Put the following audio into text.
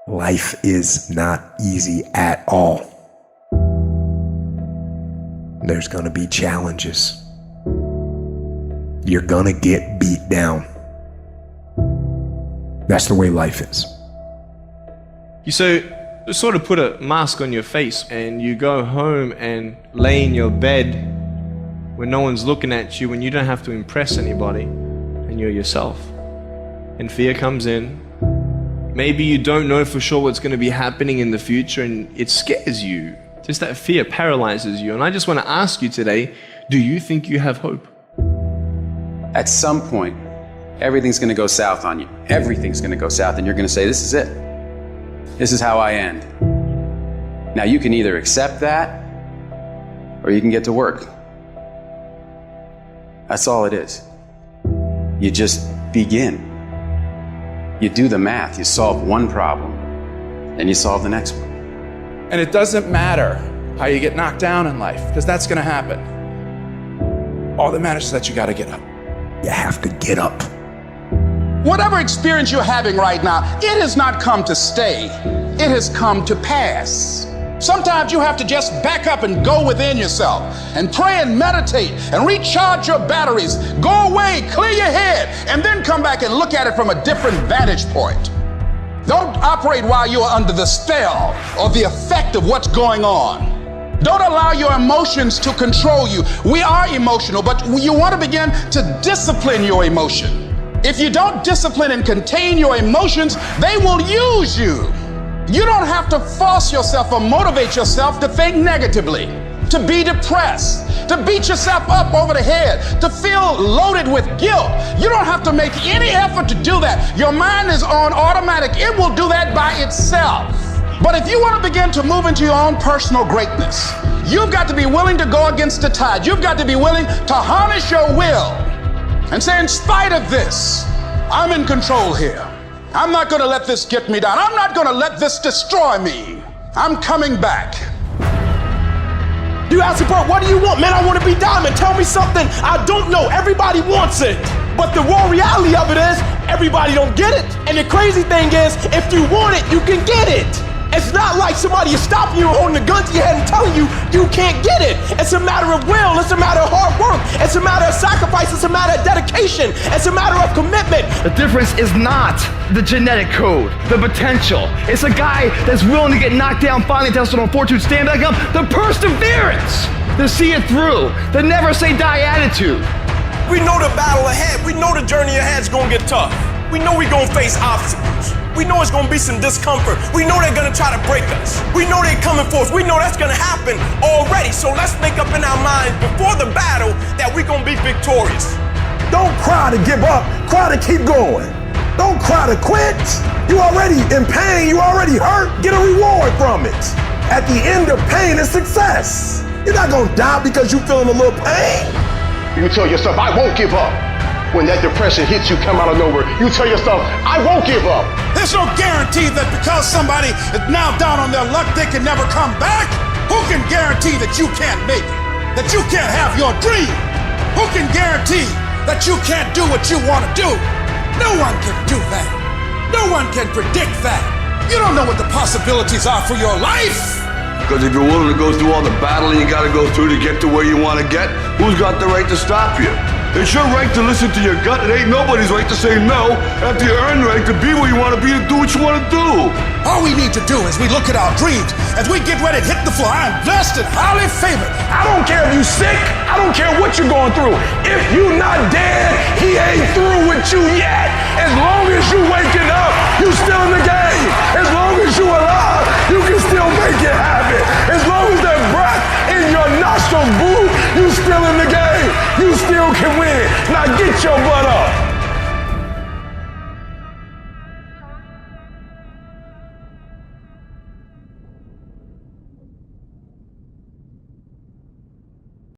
Life is not easy at all. There's gonna be challenges. You're gonna get beat down. That's the way life is. You sort of put a mask on your face and you go home and lay in your bed when no one's looking at you and you don't have to impress anybody and you're yourself. And fear comes in. Maybe you don't know for sure what's going to be happening in the future and it scares you. Just that fear paralyzes you. And I just want to ask you today, do you think you have hope? At some point, everything's going to go south on you. Everything's going to go south and you're going to say, this is it. This is how I end. Now you can either accept that or you can get to work. That's all it is. You just begin. You do the math, you solve one problem, then you solve the next one. And it doesn't matter how you get knocked down in life, because that's gonna happen. All that matters is that you gotta get up. You have to get up. Whatever experience you're having right now, it has not come to stay. It has come to pass. Sometimes you have to just back up and go within yourself and pray and meditate and recharge your batteries. Go away, clear your head, and then come back and look at it from a different vantage point. Don't operate while you are under the spell or the effect of what's going on. Don't allow your emotions to control you. We are emotional, but you want to begin to discipline your emotion. If you don't discipline and contain your emotions, they will use you. You don't have to force yourself or motivate yourself to think negatively, to be depressed, to beat yourself up over the head, to feel loaded with guilt. You don't have to make any effort to do that. Your mind is on automatic. It will do that by itself. But if you want to begin to move into your own personal greatness, you've got to be willing to go against the tide. You've got to be willing to harness your will and say, in spite of this, I'm in control here. I'm not going to let this get me down. I'm not going to let this destroy me. I'm coming back. You ask me, bro, what do you want? Man, I want to be diamond. Tell me something I don't know. Everybody wants it. But the raw reality of it is, everybody don't get it. And the crazy thing is, if you want it, you can get it. It's not like somebody is stopping you and holding a gun to your head and telling you you can't get it. It's a matter of will. It's a matter of hard work. It's a matter of sacrifice. It's a matter of dedication. It's a matter of commitment. The difference is not the genetic code, the potential. It's a guy that's willing to get knocked down, finally tested on fortitude, stand back up, the perseverance to see it through, the never say die attitude. We know the battle ahead. We know the journey ahead is going to get tough. We know we're going to face obstacles. We know it's going to be some discomfort. We know they're going to try to break us. We know they're coming for us. We know that's going to happen already. So let's make up in our minds before the battle that we're going to be victorious. Don't cry to give up. Cry to keep going. Don't cry to quit. You already in pain. You already hurt. Get a reward from it. At the end of pain is success. You're not going to die because you're feeling a little pain. You tell yourself, I won't give up. When that depression hits you, come out of nowhere, you tell yourself, I won't give up. There's no guarantee that because somebody is now down on their luck, they can never come back. Who can guarantee that you can't make it? That you can't have your dream? Who can guarantee that you can't do what you want to do? No one can do that. No one can predict that. You don't know what the possibilities are for your life. Because if you're willing to go through all the battle you got to go through to get to where you want to get, who's got the right to stop you? It's your right to listen to your gut. It ain't nobody's right to say no after you earn the right to be where you want to be, to do what you want to do. All we need to do is we look at our dreams as we get ready to hit the floor. I'm blessed and highly favored. I don't care if you sick. I don't care what you're going through. If you not dead, he ain't through with you yet. As long as you waking up, you still in the game. As long as you alive, you can still make it happen. As long as that breath in your nostrils, boo, you still in the game. You still can win. Now get your butt up.